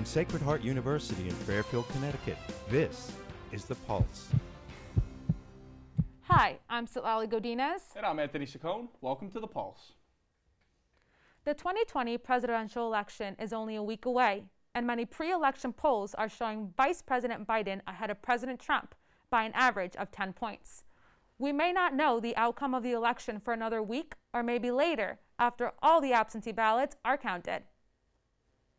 Sacred Heart University in Fairfield, Connecticut. This is The Pulse. Hi, I'm Citlali Godinez. And I'm Anthony Chacon. Welcome to The Pulse. The 2020 presidential election is only a week away, and many pre-election polls are showing Vice President Biden ahead of President Trump by an average of 10 points. We may not know the outcome of the election for another week or maybe later after all the absentee ballots are counted.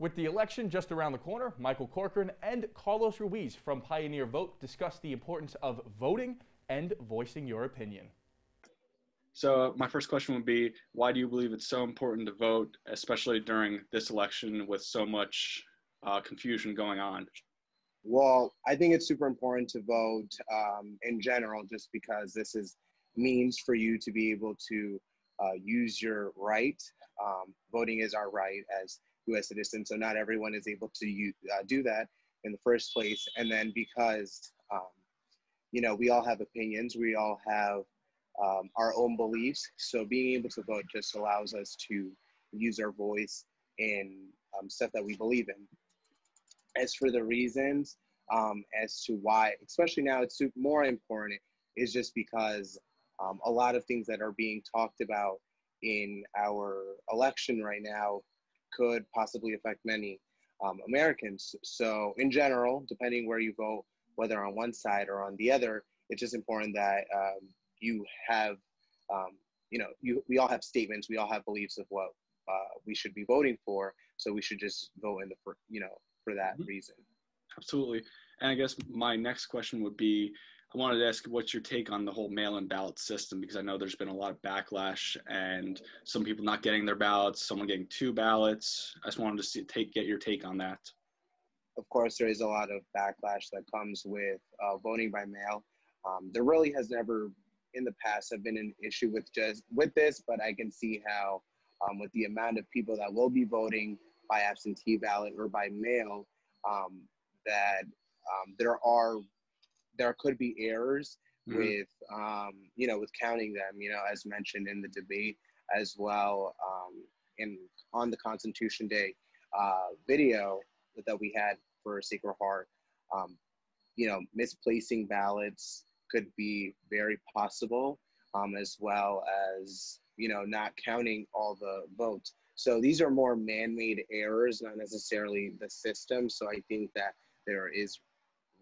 With the election just around the corner, Michael Corcoran and Carlos Ruiz from Pioneer Vote discuss the importance of voting and voicing your opinion. So my first question would be, why do you believe it's so important to vote, especially during this election with so much confusion going on? Well, I think it's super important to vote in general, just because this is means for you to be able to use your right. Voting is our right as U.S. citizens, so not everyone is able to do that in the first place. And then because, we all have opinions, we all have our own beliefs. So being able to vote just allows us to use our voice in stuff that we believe in. As for the reasons as to why, especially now it's more important, is just because a lot of things that are being talked about in our election right now could possibly affect many Americans. So in general, depending where you vote, whether on one side or on the other, it's just important that you have, we all have statements, we all have beliefs of what we should be voting for. So we should just vote for that reason. Absolutely. And I guess my next question would be, I wanted to ask what's your take on the whole mail-in ballot system, because I know there's been a lot of backlash and some people not getting their ballots, someone getting 2 ballots. I just wanted to get your take on that. Of course, there is a lot of backlash that comes with voting by mail. There really has never in the past have been an issue with this, but I can see how with the amount of people that will be voting by absentee ballot or by mail, that there could be errors with with counting them, as mentioned in the debate as well, on the Constitution Day video that we had for Sacred Heart. Misplacing ballots could be very possible, as well as not counting all the votes. So these are more man-made errors, not necessarily the system. So I think that there is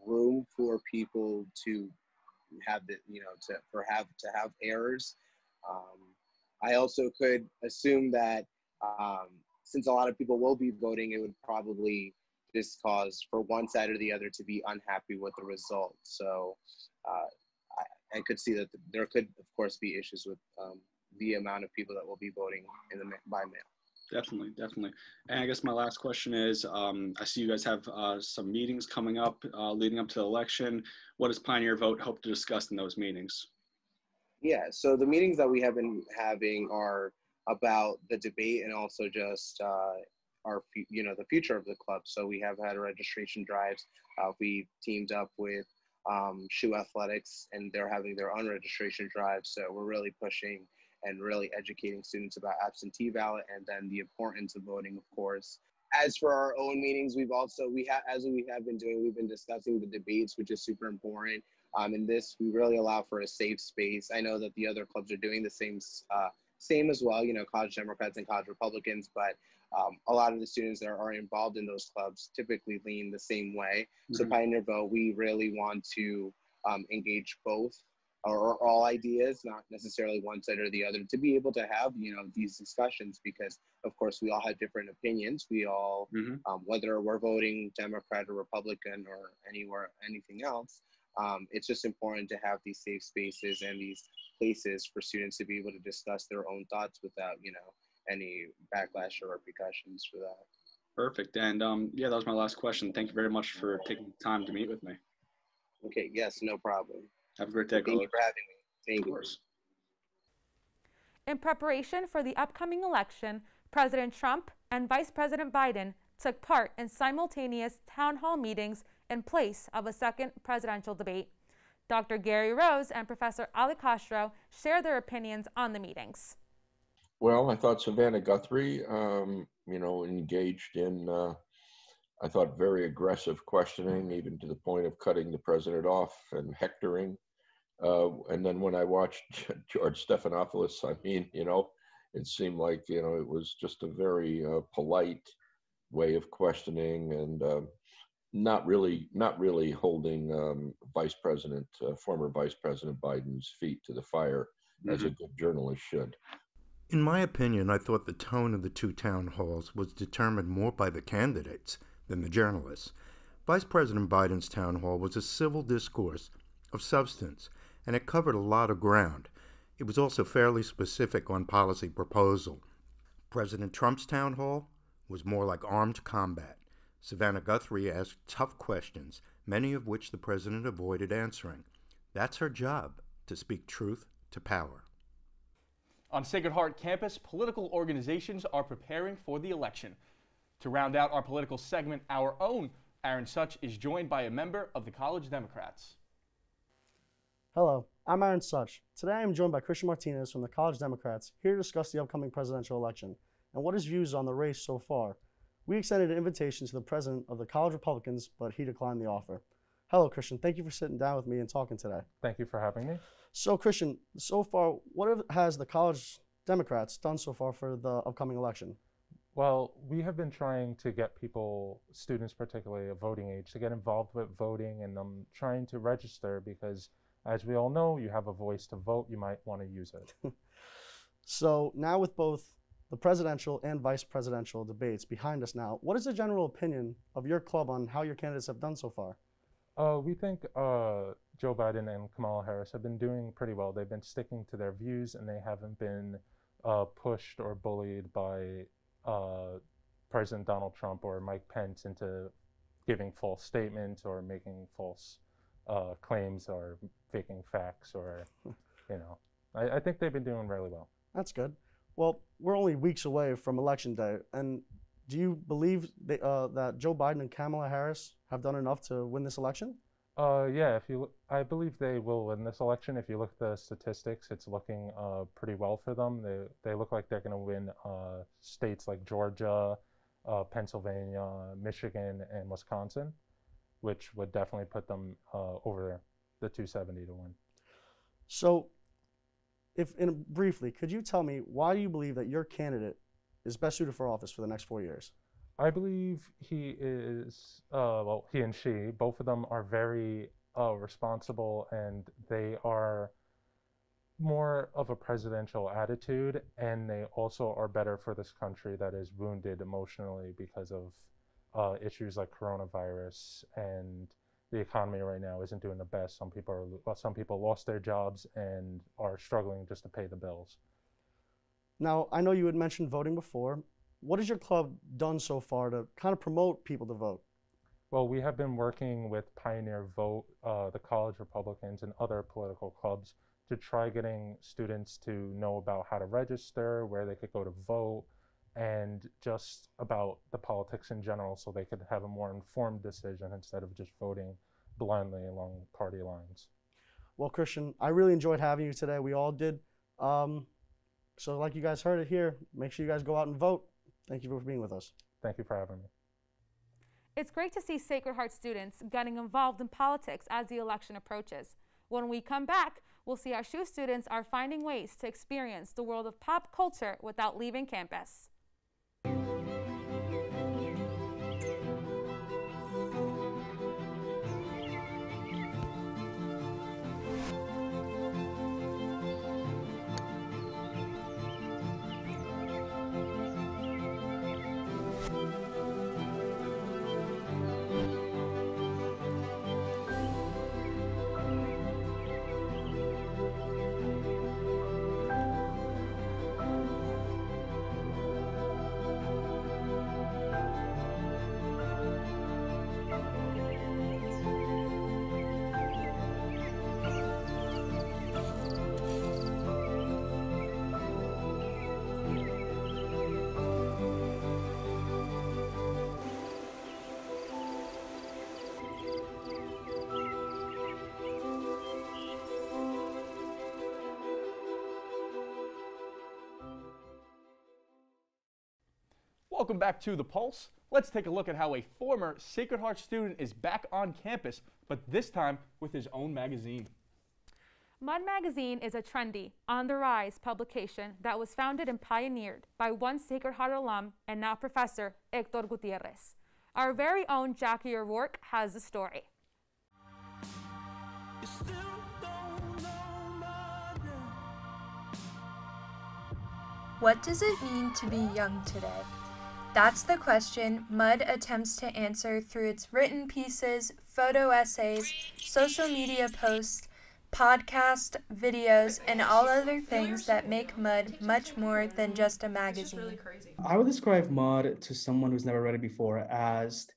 room for people to have to have errors. I also could assume that since a lot of people will be voting, it would probably just cause for one side or the other to be unhappy with the result. So I could see that there could, of course, be issues with the amount of people that will be voting by mail. Definitely. And I guess my last question is, I see you guys have some meetings coming up leading up to the election. What does Pioneer Vote hope to discuss in those meetings? Yeah, so the meetings that we have been having are about the debate and also just the future of the club. So we have had registration drives. We teamed up with Shoe Athletics, and they're having their own registration drive. So we're really pushing and really educating students about absentee ballot and then the importance of voting, of course. As for our own meetings, we've been discussing the debates, which is super important. In this, we really allow for a safe space. I know that the other clubs are doing the same as well, College Democrats and College Republicans, but a lot of the students that are involved in those clubs typically lean the same way. So Pioneer Vote, we really want to engage both or all ideas, not necessarily one side or the other, to be able to have, these discussions, because of course we all have different opinions. We all, whether we're voting Democrat or Republican or anything else, it's just important to have these safe spaces and these places for students to be able to discuss their own thoughts without, any backlash or repercussions for that. Perfect. And that was my last question. Thank you very much for taking the time to meet with me. Okay, yes, no problem. Have a great day. Thank you for having me. Thank you. In preparation for the upcoming election, President Trump and Vice President Biden took part in simultaneous town hall meetings in place of a second presidential debate. Dr. Gary Rose and Professor Ali Castro share their opinions on the meetings. Well, I thought Savannah Guthrie, engaged in I thought very aggressive questioning, even to the point of cutting the president off and hectoring. And then when I watched George Stephanopoulos, I mean, it seemed like, it was just a very polite way of questioning and not really holding former Vice President Biden's feet to the fire as a good journalist should. In my opinion, I thought the tone of the two town halls was determined more by the candidates than the journalists. Vice President Biden's town hall was a civil discourse of substance, and it covered a lot of ground. It was also fairly specific on policy proposal. President Trump's town hall was more like armed combat. Savannah Guthrie asked tough questions, many of which the president avoided answering. That's her job, to speak truth to power. On Sacred Heart campus, political organizations are preparing for the election. To round out our political segment, our own Aaron Such is joined by a member of the College Democrats. Hello, I'm Aaron Such. Today I am joined by Christian Martinez from the College Democrats, here to discuss the upcoming presidential election and what his views on the race so far. We extended an invitation to the president of the College Republicans, but he declined the offer. Hello, Christian. Thank you for sitting down with me and talking today. Thank you for having me. So, Christian, so far, what has the College Democrats done so far for the upcoming election? Well, we have been trying to get students particularly of voting age, to get involved with voting and trying to register because, as we all know, you have a voice to vote, you might want to use it. So now with both the presidential and vice presidential debates behind us now, what is the general opinion of your club on how your candidates have done so far? We think Joe Biden and Kamala Harris have been doing pretty well. They've been sticking to their views and they haven't been pushed or bullied by President Donald Trump or Mike Pence into giving false statements or making false claims or faking facts or, I think they've been doing really well. That's good. Well, we're only weeks away from Election Day, and do you believe that Joe Biden and Kamala Harris have done enough to win this election? Yeah, I believe they will win this election. If you look at the statistics, it's looking pretty well for them. They look like they're going to win states like Georgia, Pennsylvania, Michigan, and Wisconsin, which would definitely put them over the 270 to win. So, briefly, could you tell me why you believe that your candidate is best suited for office for the next 4 years? I believe he is, he and she, both of them are very responsible, and they are more of a presidential attitude, and they also are better for this country that is wounded emotionally because of issues like coronavirus, and the economy right now isn't doing the best. Some people lost their jobs and are struggling just to pay the bills. Now, I know you had mentioned voting before. What has your club done so far to kind of promote people to vote? Well, we have been working with Pioneer Vote, the College Republicans, and other political clubs to try getting students to know about how to register, where they could go to vote, and just about the politics in general so they could have a more informed decision instead of just voting blindly along party lines. Well, Christian, I really enjoyed having you today. We all did. So like you guys heard it here, make sure you guys go out and vote. Thank you for being with us. Thank you for having me. It's great to see Sacred Heart students getting involved in politics as the election approaches. When we come back, we'll see how SHU students are finding ways to experience the world of pop culture without leaving campus. Welcome back to The Pulse. Let's take a look at how a former Sacred Heart student is back on campus, but this time with his own magazine. Mud Magazine is a trendy, on-the-rise publication that was founded and pioneered by one Sacred Heart alum and now professor, Hector Gutierrez. Our very own Jackie O'Rourke has the story. What does it mean to be young today? That's the question Mud attempts to answer through its written pieces, photo essays, social media posts, podcast, videos, and all other things that make Mud much more than just a magazine. I would describe Mud to someone who's never read it before as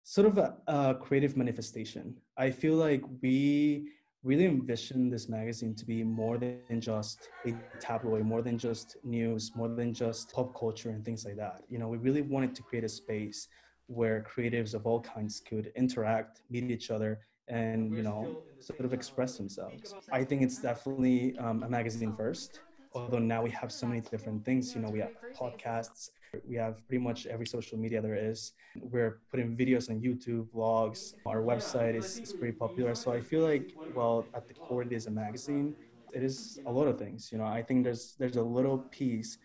sort of a creative manifestation. I feel like we really envision this magazine to be more than just a tabloid, more than just news, more than just pop culture and things like that. You know, we really wanted to create a space where creatives of all kinds could interact, meet each other, and, you know, sort of express themselves. I think it's definitely a magazine first, although now we have so many different things. You know, we have podcasts, we have pretty much every social media there is. We're putting videos on YouTube, vlogs. Our website is pretty popular. So I feel like, well, at the core, it is a magazine. It is a lot of things. You know, I think there's a little piece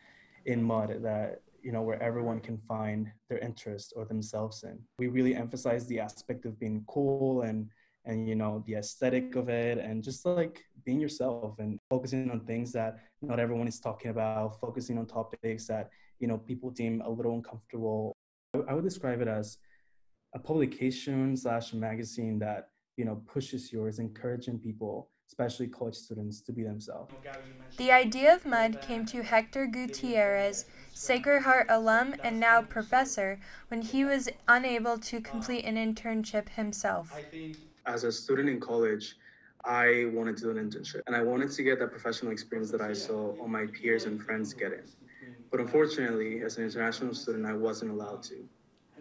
in Mud that, you know, where everyone can find their interest or themselves in. We really emphasize the aspect of being cool and you know, the aesthetic of it, and just like being yourself and focusing on things that not everyone is talking about, focusing on topics that, you know, people deem a little uncomfortable. I would describe it as a publication / magazine that, you know, pushes yours, encouraging people, especially college students, to be themselves. The idea of Mud came to Hector Gutierrez, Sacred Heart alum and now professor, when he was unable to complete an internship himself. As a student in college, I wanted to do an internship, and I wanted to get that professional experience that I saw all my peers and friends getting. But unfortunately, as an international student, I wasn't allowed to.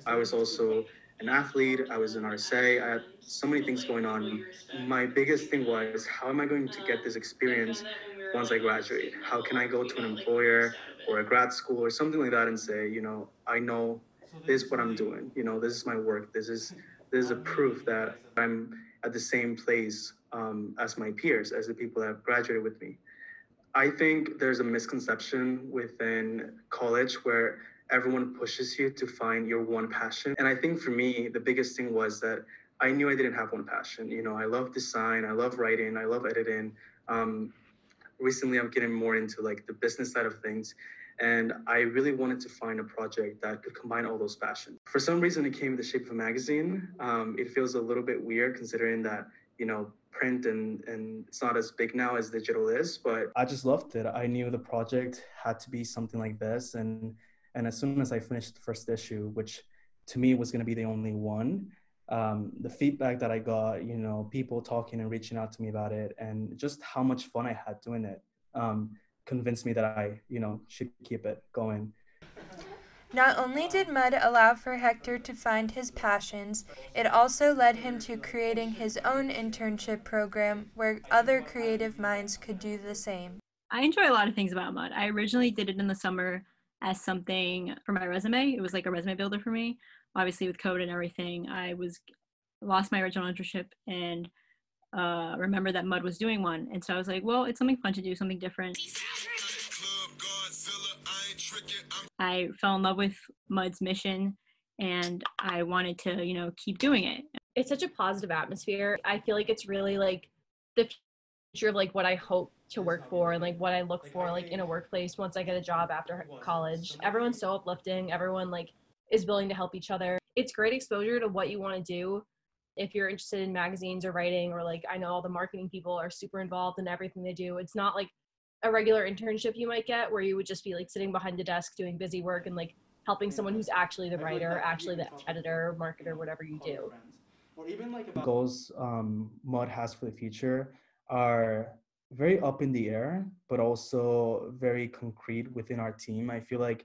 I was also an athlete, I was an RSA, I had so many things going on. My biggest thing was, how am I going to get this experience once I graduate? How can I go to an employer or a grad school or something like that and say, you know, I know this is what I'm doing, you know, this is my work, this is a proof that I'm at the same place as my peers, as the people that have graduated with me. I think there's a misconception within college where everyone pushes you to find your one passion. And I think for me, the biggest thing was that I knew I didn't have one passion. You know, I love design, I love writing, I love editing. Recently, I'm getting more into like the business side of things. And I really wanted to find a project that could combine all those passions. For some reason, it came in the shape of a magazine. It feels a little bit weird considering that, you know, print and it's not as big now as digital is, but I just loved it. I knew the project had to be something like this. And as soon as I finished the first issue, which to me was going to be the only one, the feedback that I got, you know, people talking and reaching out to me about it, and just how much fun I had doing it, convinced me that I, you know, should keep it going. Not only did Mud allow for Hector to find his passions, it also led him to creating his own internship program where other creative minds could do the same. I enjoy a lot of things about Mud. I originally did it in the summer as something for my resume. It was like a resume builder for me. Obviously with code and everything, I lost my original internship and remember that Mud was doing one. And so I was like, well, it's something fun to do, something different. I fell in love with Mud's mission and I wanted to, you know, keep doing it. It's such a positive atmosphere. I feel like it's really like the future of like what I hope to work for and like what I look for like in a workplace once I get a job after college. Everyone's so uplifting. Everyone like is willing to help each other. It's great exposure to what you want to do. If you're interested in magazines or writing, or like I know all the marketing people are super involved in everything they do. It's not like a regular internship you might get where you would just be like sitting behind a desk doing busy work and like helping someone who's actually the writer, actually the editor, marketer, whatever you do. Goals Mud has for the future are very up in the air, but also very concrete within our team. I feel like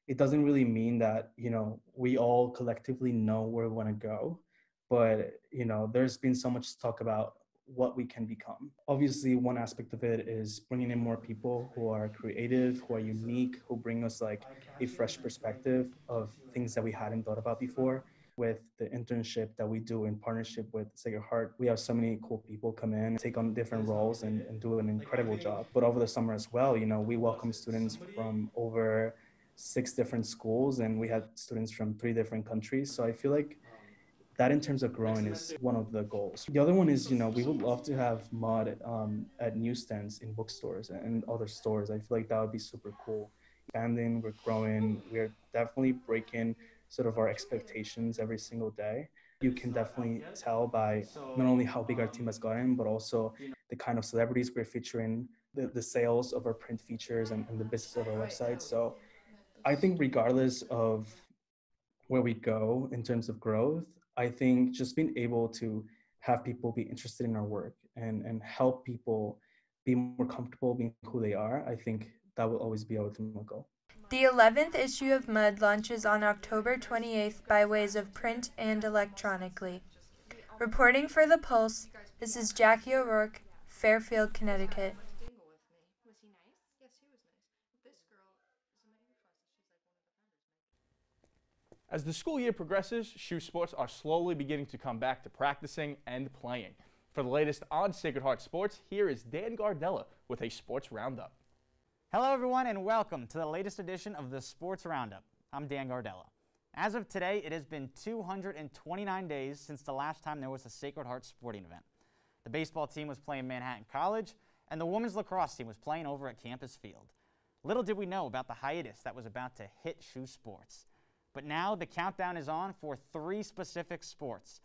it doesn't really mean that, you know, we all collectively know where we want to go, but, you know, there's been so much talk about what we can become. Obviously, one aspect of it is bringing in more people who are creative, who are unique, who bring us like a fresh perspective of things that we hadn't thought about before. With the internship that we do in partnership with Sacred Heart, we have so many cool people come in, take on different roles and do an incredible job. But over the summer as well, we welcome students from over 6 different schools, and we had students from 3 different countries. So I feel like that in terms of growing is one of the goals. The other one is, we would love to have Mud at newsstands in bookstores and other stores. I feel like that would be super cool. Expanding, we're growing, we're definitely breaking sort of our expectations every single day. You can definitely tell by not only how big our team has gotten, but also the kind of celebrities we're featuring, the sales of our print features and the business of our website. So I think regardless of where we go in terms of growth, I think just being able to have people be interested in our work and help people be more comfortable being who they are, I think that will always be our ultimate goal. The 11th issue of Mud launches on October 28th by ways of print and electronically. Reporting for The Pulse, this is Jackie O'Rourke, Fairfield, Connecticut. As the school year progresses, shoe sports are slowly beginning to come back to practicing and playing. For the latest on Sacred Heart Sports, here is Dan Gardella with a sports roundup. Hello everyone and welcome to the latest edition of the Sports Roundup. I'm Dan Gardella. As of today, it has been 229 days since the last time there was a Sacred Heart sporting event. The baseball team was playing Manhattan College, and the women's lacrosse team was playing over at Campus Field. Little did we know about the hiatus that was about to hit shoe sports. But now the countdown is on for 3 specific sports.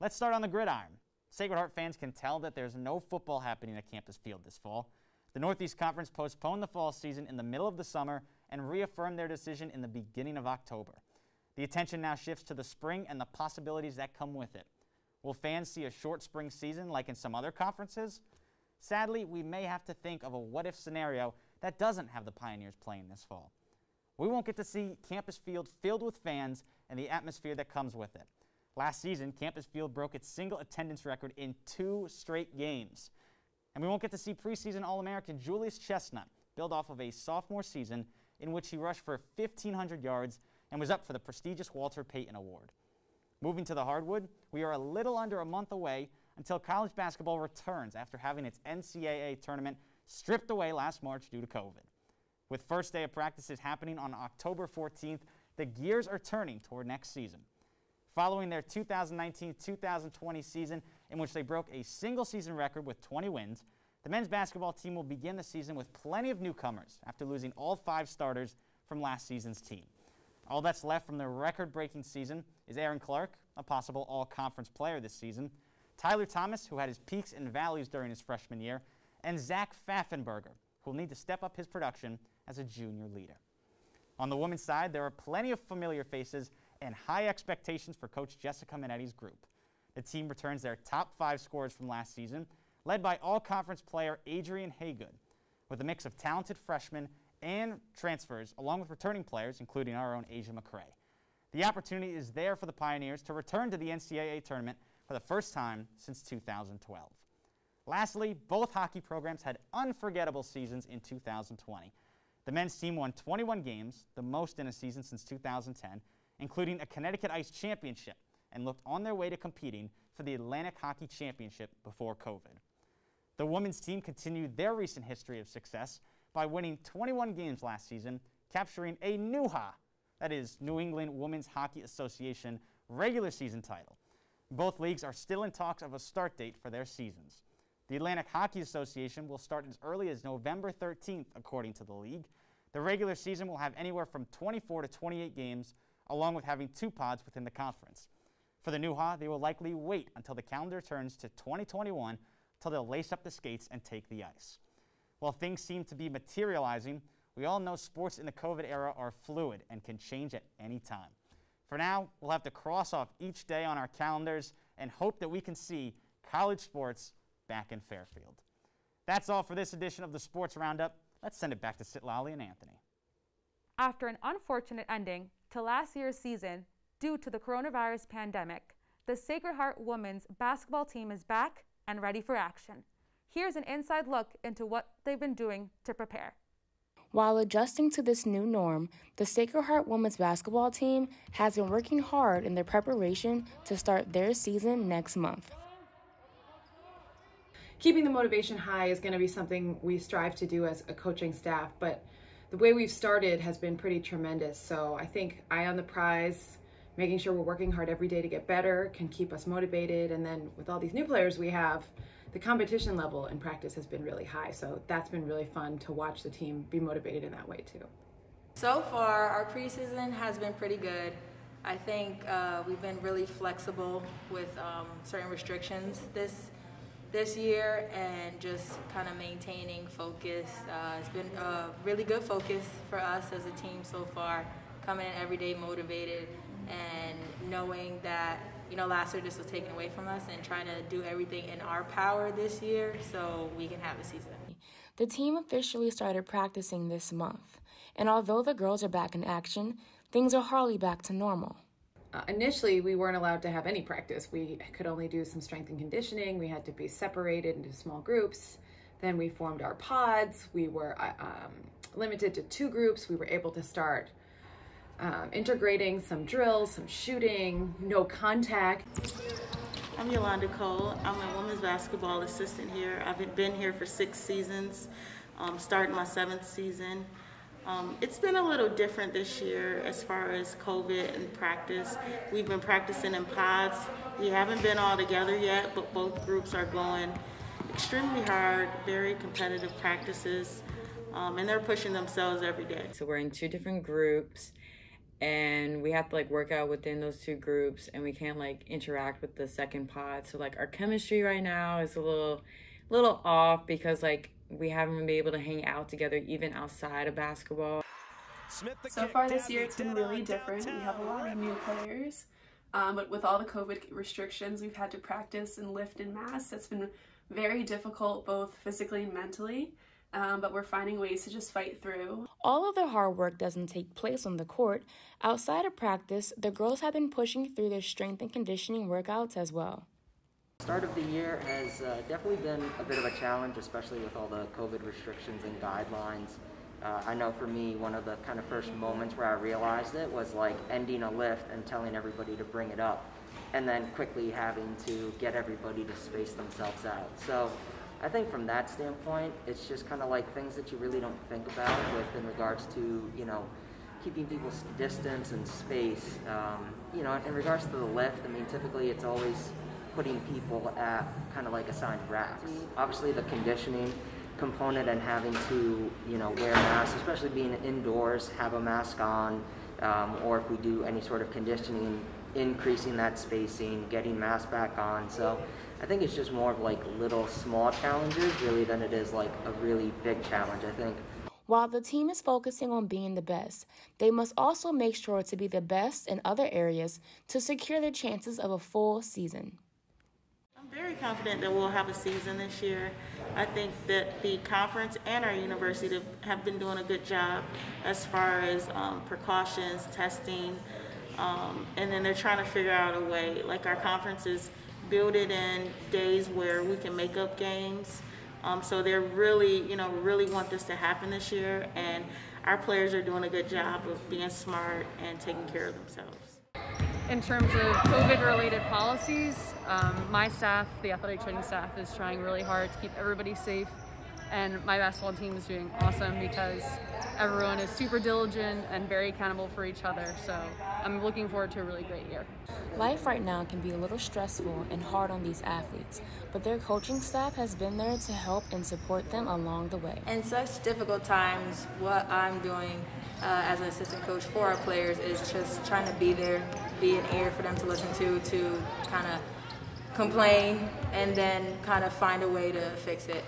Let's start on the gridiron. Sacred Heart fans can tell that there's no football happening at Campus Field this fall. The Northeast Conference postponed the fall season in the middle of the summer and reaffirmed their decision in the beginning of October. The attention now shifts to the spring and the possibilities that come with it. Will fans see a short spring season like in some other conferences? Sadly, we may have to think of a what-if scenario that doesn't have the Pioneers playing this fall. We won't get to see Campus Field filled with fans and the atmosphere that comes with it. Last season, Campus Field broke its single attendance record in 2 straight games. And we won't get to see preseason All-American Julius Chestnut build off of a sophomore season in which he rushed for 1,500 yards and was up for the prestigious Walter Payton Award. Moving to the hardwood, we are a little under a month away until college basketball returns after having its NCAA tournament stripped away last March due to COVID. With first day of practices happening on October 14th, the gears are turning toward next season. Following their 2019-2020 season, in which they broke a single season record with 20 wins, the men's basketball team will begin the season with plenty of newcomers after losing all 5 starters from last season's team. All that's left from their record-breaking season is Aaron Clark, a possible all-conference player this season, Tyler Thomas, who had his peaks and valleys during his freshman year, and Zach Pfaffenberger, who will need to step up his production as a junior leader. On the women's side, there are plenty of familiar faces and high expectations for Coach Jessica Minetti's group. The team returns their top 5 scorers from last season, led by all-conference player Adrian Haygood, with a mix of talented freshmen and transfers, along with returning players, including our own Asia McCray. The opportunity is there for the Pioneers to return to the NCAA tournament for the first time since 2012. Lastly, both hockey programs had unforgettable seasons in 2020. The men's team won 21 games, the most in a season since 2010, including a Connecticut Ice Championship, and looked on their way to competing for the Atlantic Hockey Championship before COVID. The women's team continued their recent history of success by winning 21 games last season, capturing a NEWHA, that is New England Women's Hockey Association, regular season title. Both leagues are still in talks of a start date for their seasons. The Atlantic Hockey Association will start as early as November 13th, according to the league. The regular season will have anywhere from 24 to 28 games, along with having 2 pods within the conference. For the NEWHA, they will likely wait until the calendar turns to 2021 until they'll lace up the skates and take the ice. While things seem to be materializing, we all know sports in the COVID era are fluid and can change at any time. For now, we'll have to cross off each day on our calendars and hope that we can see college sports back in Fairfield. That's all for this edition of the Sports Roundup. Let's send it back to Sitlali and Anthony. After an unfortunate ending to last year's season due to the coronavirus pandemic, the Sacred Heart women's basketball team is back and ready for action. Here's an inside look into what they've been doing to prepare. While adjusting to this new norm, the Sacred Heart women's basketball team has been working hard in their preparation to start their season next month. Keeping the motivation high is going to be something we strive to do as a coaching staff, but the way we've started has been pretty tremendous. So I think eye on the prize, making sure we're working hard every day to get better can keep us motivated. And then with all these new players we have, the competition level in practice has been really high. So that's been really fun to watch the team be motivated in that way too. So far, our preseason has been pretty good. I think we've been really flexible with certain restrictions this year, and just kind of maintaining focus. It's been a really good focus for us as a team so far, coming in every day motivated and knowing that, you know, last year this was taken away from us, and trying to do everything in our power this year so we can have a season. The team officially started practicing this month, and although the girls are back in action, things are hardly back to normal. Initially, we weren't allowed to have any practice. We could only do some strength and conditioning. We had to be separated into small groups. Then we formed our pods. We were limited to 2 groups. We were able to start integrating some drills, some shooting, no contact. I'm Yolanda Cole. I'm a women's basketball assistant here. I've been here for 6 seasons, starting my 7th season. It's been a little different this year as far as COVID and practice. We've been practicing in pods. We haven't been all together yet, but both groups are going extremely hard, very competitive practices, and they're pushing themselves every day. So we're in 2 different groups, and we have to work out within those 2 groups, and we can't interact with the second pod. So our chemistry right now is a little off because we haven't been able to hang out together even outside of basketball. So far this year it's been really different. We have a lot of new players, but with all the COVID restrictions we've had to practice and lift in mass. It's been very difficult both physically and mentally, but we're finding ways to just fight through. All of their hard work doesn't take place on the court. Outside of practice, the girls have been pushing through their strength and conditioning workouts as well. Start of the year has definitely been a bit of a challenge, especially with all the COVID restrictions and guidelines. I know for me, one of the kind of first moments where I realized it was ending a lift and telling everybody to bring it up, and then quickly having to get everybody to space themselves out. So I think from that standpoint, it's just kind of things that you really don't think about in regards to, keeping people's distance and space. In regards to the lift, I mean, typically it's always putting people at kind of assigned racks. Obviously the conditioning component and having to, wear masks, especially being indoors, have a mask on, or if we do any sort of conditioning, increasing that spacing, getting masks back on. So I think it's just more of little small challenges really than it is a really big challenge, I think. While the team is focusing on being the best, they must also make sure to be the best in other areas to secure their chances of a full season. I'm very confident that we'll have a season this year. I think that the conference and our university have been doing a good job as far as precautions, testing, and then they're trying to figure out a way. Our conferences build it in days where we can make up games. So they're really, really want this to happen this year, and our players are doing a good job of being smart and taking care of themselves. In terms of COVID-related policies, my staff, the athletic training staff, is trying really hard to keep everybody safe, and my basketball team is doing awesome because everyone is super diligent and very accountable for each other, so I'm looking forward to a really great year. Life right now can be a little stressful and hard on these athletes, but their coaching staff has been there to help and support them along the way. In such difficult times, what I'm doing as an assistant coach for our players is just trying to be there, be an ear for them to listen to kind of complain, and then kind of find a way to fix it.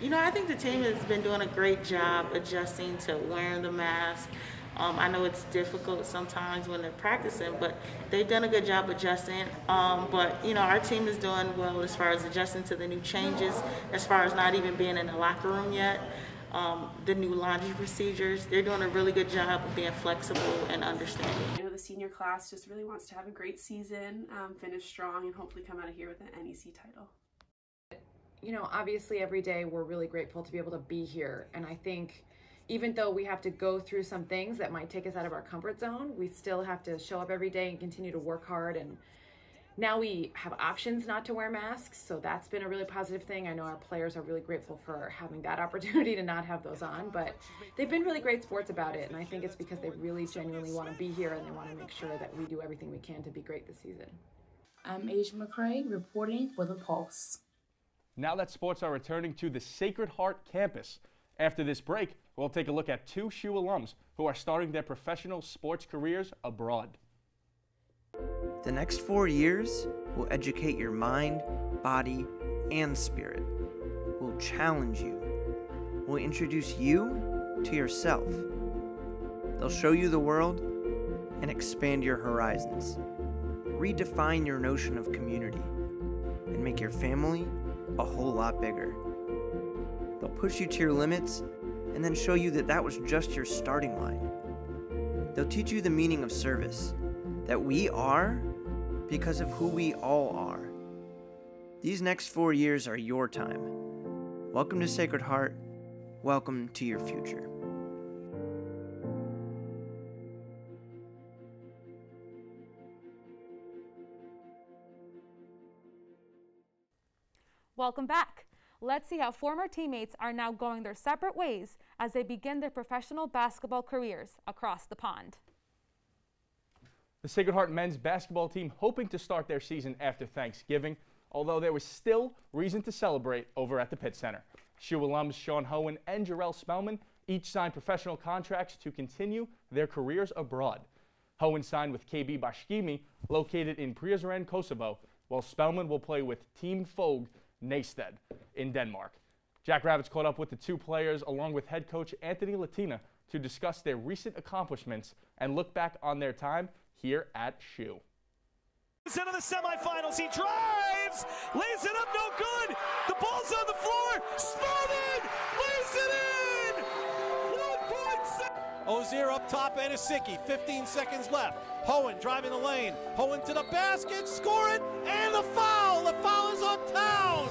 I think the team has been doing a great job adjusting to wearing the mask. I know it's difficult sometimes when they're practicing, but they've done a good job adjusting. But our team is doing well as far as adjusting to the new changes, as far as not even being in the locker room yet. The new laundry procedures, they're doing a really good job of being flexible and understanding. The senior class just really wants to have a great season, finish strong, and hopefully come out of here with an NEC title. you know, obviously every day we're really grateful to be able to be here. And I think even though we have to go through some things that might take us out of our comfort zone, we still have to show up every day and continue to work hard. And now we have options not to wear masks, so that's been a really positive thing. I know our players are really grateful for having that opportunity to not have those on, but they've been really great sports about it, and I think it's because they really genuinely want to be here and they want to make sure that we do everything we can to be great this season. I'm Asia McCrae reporting for The Pulse. Now that sports are returning to the Sacred Heart campus. After this break, we'll take a look at 2 SHU alums who are starting their professional sports careers abroad. The next 4 years will educate your mind, body, and spirit. Will challenge you. Will introduce you to yourself. They'll show you the world and expand your horizons. Redefine your notion of community and make your family a whole lot bigger. They'll push you to your limits and then show you that that was just your starting line. They'll teach you the meaning of service, that we are because of who we all are. These next 4 years are your time. Welcome to Sacred Heart. Welcome to your future. Welcome back. Let's see how former teammates are now going their separate ways as they begin their professional basketball careers across the pond. The Sacred Heart men's basketball team hoping to start their season after Thanksgiving, although there was still reason to celebrate over at the Pitt Center. SHU alums Sean Hohen and Jarrell Spellman each signed professional contracts to continue their careers abroad. Hohen signed with KB Bashkimi, located in Prizren, Kosovo, while Spellman will play with Team Fogg Næstved in Denmark. Jack Rabbits caught up with the 2 players along with head coach Anthony Latina to discuss their recent accomplishments and look back on their time here at SHU. Into the semifinals, he drives, lays it up, no good. The ball's on the floor. Spellman lays it in. 1.6. Ozier up top, Anisicki. 15 seconds left. Hohen driving the lane. Hohen to the basket, score it, and the foul. The foul is on Towns.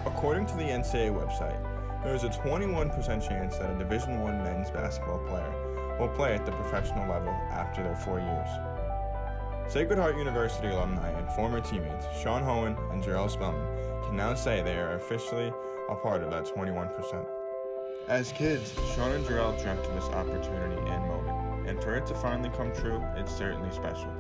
According to the NCAA website, there is a 21% chance that a Division I men's basketball player will play at the professional level after their 4 years. Sacred Heart University alumni and former teammates Sean Hohen and Jarrell Spellman can now say they are officially a part of that 21%. As kids, Sean and Jarrell dreamt of this opportunity and moment, and for it to finally come true, it's certainly special.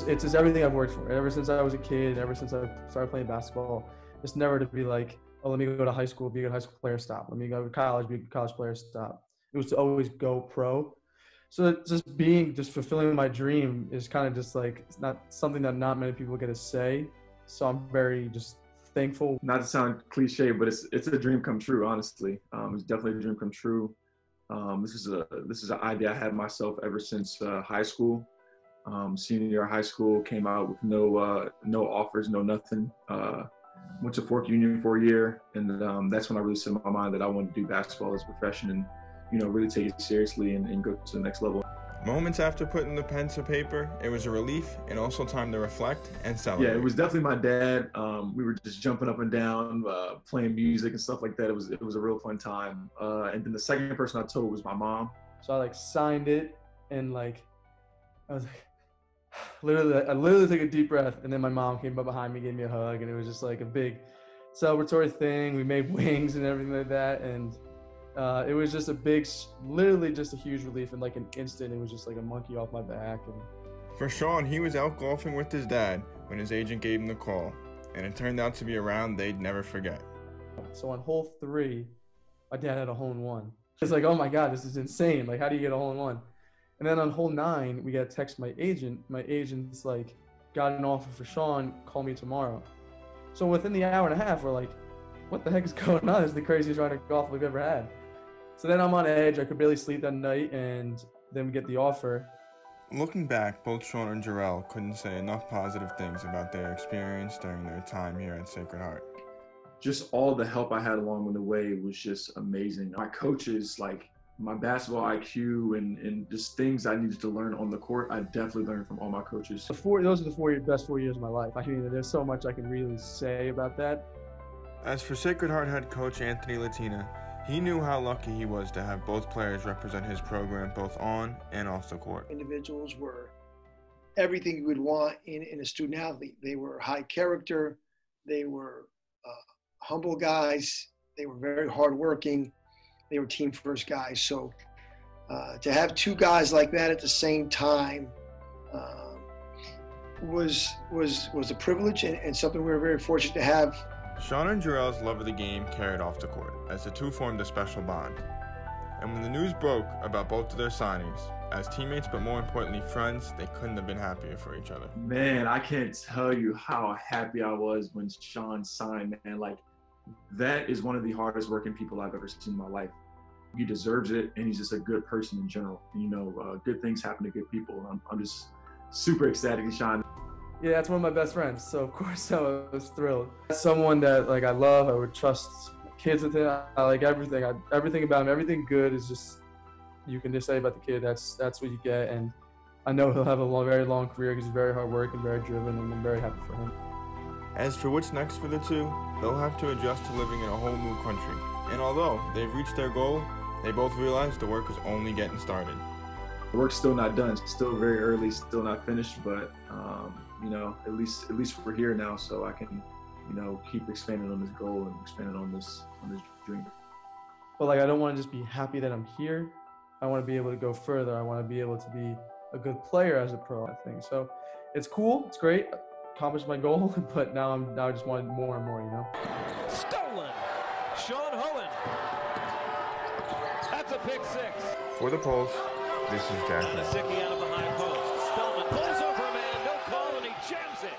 It's just everything I've worked for. Ever since I was a kid, ever since I started playing basketball, it's never to be like, oh, let me go to high school, be a good high school player, stop. Let me go to college, be a good college player, stop. It was to always go pro. So just fulfilling my dream is kind of just like, it's not something that not many people get to say. So I'm very just thankful. Not to sound cliche, but it's a dream come true, honestly. It's definitely a dream come true. This is an idea I had myself ever since high school. Senior year of high school, came out with no offers, no nothing. Went to Fork Union for a year, and that's when I really set in my mind that I wanted to do basketball as a profession and, you know, really take it seriously and go to the next level. Moments after putting the pen to paper, it was a relief and also time to reflect and celebrate. Yeah, it was definitely my dad. We were just jumping up and down, playing music and stuff like that. It was a real fun time. And then the second person I told was my mom. So I signed it, and I was I literally took a deep breath, and then my mom came up behind me, gave me a hug, and it was just like a big celebratory thing. We made wings and everything like that, and it was just literally just a huge relief. In like an instant, it was just like a monkey off my back. And for Sean, he was out golfing with his dad when his agent gave him the call, and it turned out to be a round they'd never forget. So on hole 3, my dad had a hole-in-one. It's like, oh my God, this is insane. Like, how do you get a hole-in-one? And then on hole 9, we got a text from my agent. My agent's like, got an offer for Sean, call me tomorrow. So within the hour and a half, we're like, what the heck is going on? This is the craziest round of golf we've ever had. So then I'm on edge. I could barely sleep that night, and then we get the offer. Looking back, both Sean and Jarrell couldn't say enough positive things about their experience during their time here at Sacred Heart. Just all the help I had along the way was just amazing. My coaches, like, my basketball IQ and just things I needed to learn on the court, I definitely learned from all my coaches. Those are the best 4 years of my life. I mean, there's so much I can really say about that. As for Sacred Heart head coach Anthony Latina, he knew how lucky he was to have both players represent his program both on and off the court. Individuals were everything you would want in a student athlete. They were high character, they were humble guys, they were very hardworking, they were team first guys. So to have two guys like that at the same time was a privilege and something we were very fortunate to have. Sean and Jarrell's love of the game carried off the court as the two formed a special bond. And when the news broke about both of their signings, as teammates but more importantly friends, they couldn't have been happier for each other. Man, I can't tell you how happy I was when Sean signed, man. Like, that is one of the hardest working people I've ever seen in my life. He deserves it, and he's just a good person in general. You know, good things happen to good people. I'm just super ecstatic to Sean. Yeah, that's one of my best friends, so of course I was thrilled. Someone that I love, I would trust kids with him. I like everything. Everything about him, everything good is just, you can just say about the kid, that's what you get. And I know he'll have a very long career because he's very hard working, very driven, and I'm very happy for him. As for what's next for the two, they'll have to adjust to living in a whole new country. And although they've reached their goal, they both realize the work is only getting started. The work's still not done, still very early, still not finished, but you know, at least we're here now, so I can, you know, keep expanding on this goal and expanding on this dream. But I don't want to just be happy that I'm here. I want to be able to go further. I want to be able to be a good player as a pro, I think. So it's cool, it's great, accomplished my goal, but now I just want more and more, you know. Stolen. Sean Hohen. That's a pick six. For the Pulse, this is Jack. Sticking out of the high post. Spellman pulls over a man, no call, and he jams it.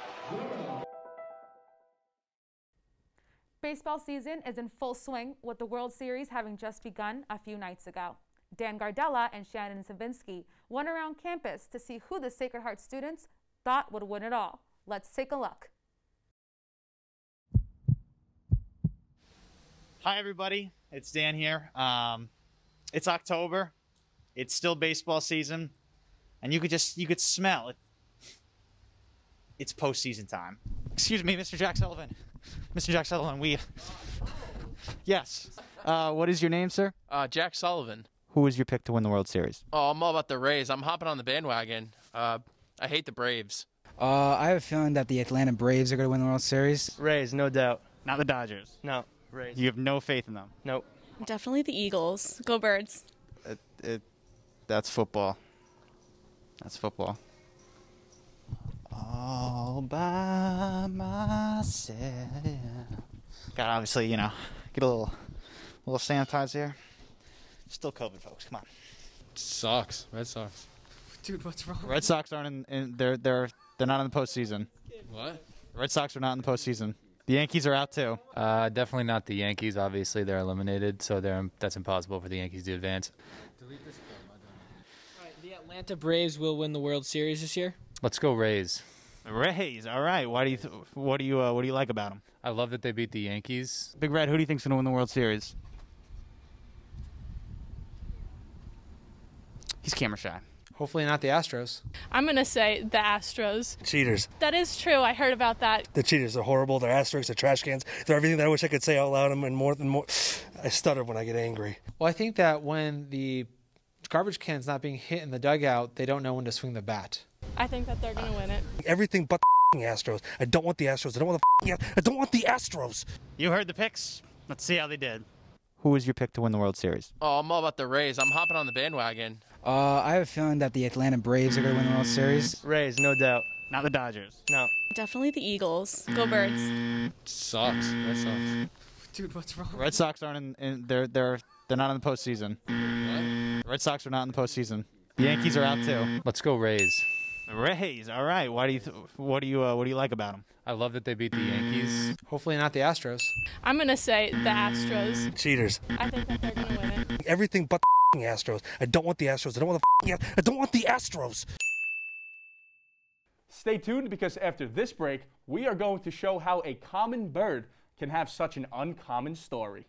Baseball season is in full swing, with the World Series having just begun a few nights ago. Dan Gardella and Shannon Savinsky went around campus to see who the Sacred Heart students thought would win it all. Let's take a look. Hi everybody, it's Dan here. It's October, it's still baseball season, and you could smell it. It's postseason time. Excuse me, Mr. Jack Sullivan. Mr. Jack Sullivan, yes. What is your name, sir? Jack Sullivan. Who was your pick to win the World Series? Oh, I'm all about the Rays. I'm hopping on the bandwagon. I hate the Braves. I have a feeling that the Atlanta Braves are going to win the World Series. Rays, no doubt. Not the Dodgers. No, Rays. You have no faith in them. Nope. Definitely the Eagles. Go Birds. That's football. That's football. All by myself. Got obviously, you know, get a little sanitize here. Still COVID, folks. Come on. Sucks. Red Sox. Dude, what's wrong? Red Sox aren't they're not in the postseason. What? Red Sox are not in the postseason. The Yankees are out too. Definitely not the Yankees. Obviously, they're eliminated, so that's impossible for the Yankees to advance. Delete this. All right, the Atlanta Braves will win the World Series this year. Let's go Rays. Rays. All right. What do you like about them? I love that they beat the Yankees. Big Red, who do you think's going to win the World Series? He's camera shy. Hopefully not the Astros. I'm going to say the Astros. Cheaters. That is true. I heard about that. The cheaters are horrible. They're asterisks. They're trash cans. They're everything that I wish I could say out loud and more. I stutter when I get angry. Well, I think that when the garbage can's not being hit in the dugout, they don't know when to swing the bat. I think that they're going to win it. Everything but the Astros. I don't want the Astros. I don't want the Astros. You heard the picks. Let's see how they did. Who was your pick to win the World Series? Oh, I'm all about the Rays. I'm hopping on the bandwagon. I have a feeling that the Atlanta Braves are going to win the World Series. Rays, no doubt. Not the Dodgers. No. Definitely the Eagles. Go Birds. Sucks. Red Sox. Dude, what's wrong? Red Sox aren't they're not in the postseason. What? Red Sox are not in the postseason. The Yankees are out too. Let's go Rays. Rays. All right. What do you like about them? I love that they beat the Yankees. Hopefully not the Astros. I'm going to say the Astros. Cheaters. I think that they're going to win it. Everything but the Astros. I don't want the Astros. I don't want the Astros. Stay tuned, because after this break, we are going to show how a common bird can have such an uncommon story.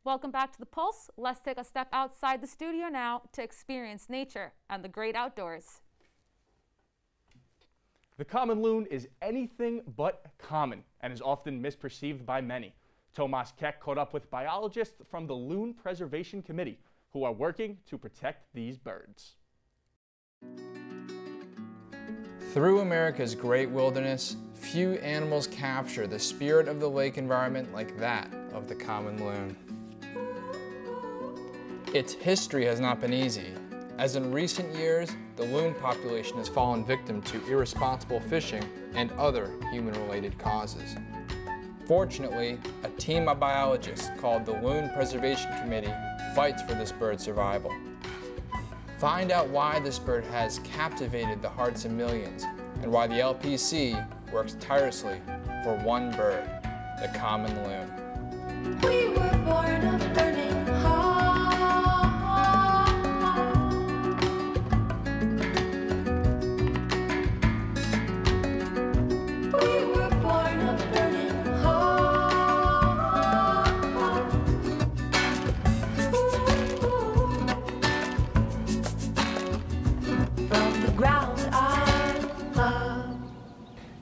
Welcome back to The Pulse. Let's take a step outside the studio now to experience nature and the great outdoors. The common loon is anything but common and is often misperceived by many. Tomas Keck caught up with biologists from the Loon Preservation Committee who are working to protect these birds. Through America's great wilderness, few animals capture the spirit of the lake environment like that of the common loon. Its history has not been easy, as in recent years, the loon population has fallen victim to irresponsible fishing and other human-related causes. Fortunately, a team of biologists called the Loon Preservation Committee fights for this bird's survival. Find out why this bird has captivated the hearts of millions and why the LPC works tirelessly for one bird, the common loon. We were born of burning heart. We were born of burning heart. From the ground I love.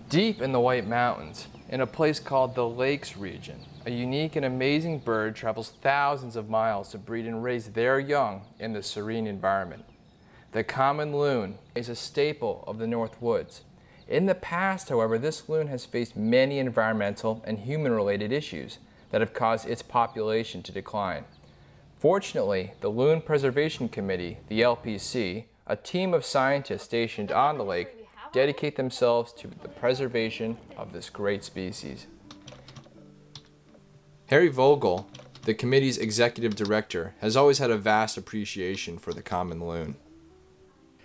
Deep in the White Mountains, in a place called the Lakes region, a unique and amazing bird travels thousands of miles to breed and raise their young in the serene environment. The common loon is a staple of the North Woods. In the past, however, this loon has faced many environmental and human-related issues that have caused its population to decline. Fortunately, the Loon Preservation Committee, the LPC, a team of scientists stationed on the lake, dedicate themselves to the preservation of this great species. Harry Vogel, the committee's executive director, has always had a vast appreciation for the common loon.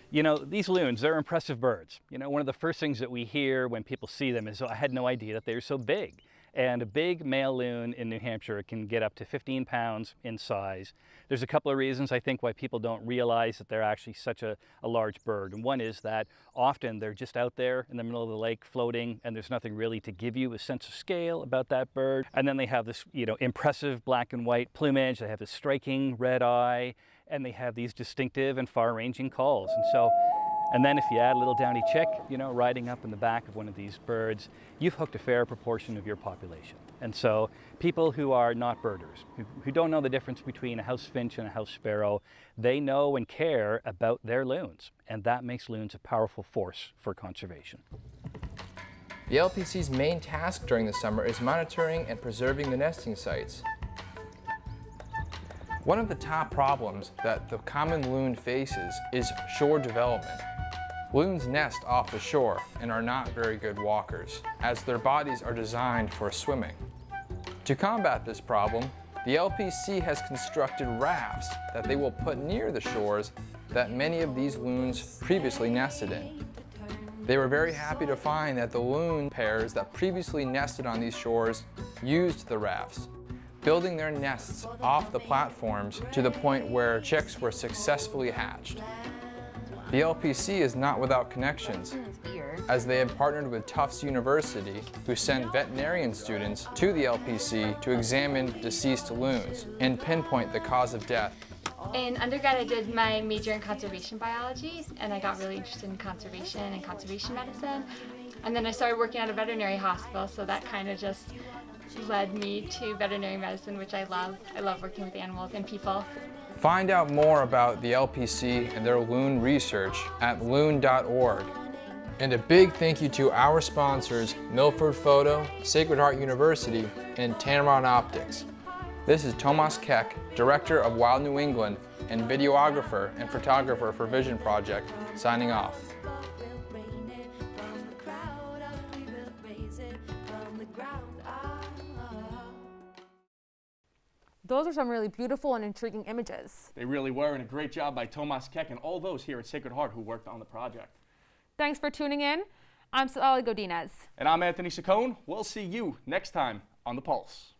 You know, these loons, they're impressive birds. You know, one of the first things that we hear when people see them is, oh, I had no idea that they're so big. And a big male loon in New Hampshire can get up to 15 pounds in size. There's a couple of reasons, I think, why people don't realize that they're actually such a large bird. And one is that often they're just out there in the middle of the lake floating, and there's nothing really to give you a sense of scale about that bird. And then they have this, you know, impressive black and white plumage. They have this striking red eye, and they have these distinctive and far-ranging calls. And then if you add a little downy chick, you know, riding up in the back of one of these birds, you've hooked a fair proportion of your population. And so people who are not birders, who don't know the difference between a house finch and a house sparrow, they know and care about their loons. And that makes loons a powerful force for conservation. The LPC's main task during the summer is monitoring and preserving the nesting sites. One of the top problems that the common loon faces is shore development. Loons nest off the shore and are not very good walkers, as their bodies are designed for swimming. To combat this problem, the LPC has constructed rafts that they will put near the shores that many of these loons previously nested in. They were very happy to find that the loon pairs that previously nested on these shores used the rafts, building their nests off the platforms to the point where chicks were successfully hatched. The LPC is not without connections, as they have partnered with Tufts University, who send veterinarian students to the LPC to examine deceased loons and pinpoint the cause of death. In undergrad, I did my major in conservation biology, and I got really interested in conservation and conservation medicine. And then I started working at a veterinary hospital, so that kind of just led me to veterinary medicine, which I love. I love working with animals and people. Find out more about the LPC and their loon research at loon.org. And a big thank you to our sponsors, Milford Photo, Sacred Heart University, and Tamron Optics. This is Tomas Keck, Director of Wild New England and videographer and photographer for Vision Project, signing off. Those are some really beautiful and intriguing images. They really were, and a great job by Tomas Keck and all those here at Sacred Heart who worked on the project. Thanks for tuning in. I'm Sally Godinez. And I'm Anthony Saccone. We'll see you next time on The Pulse.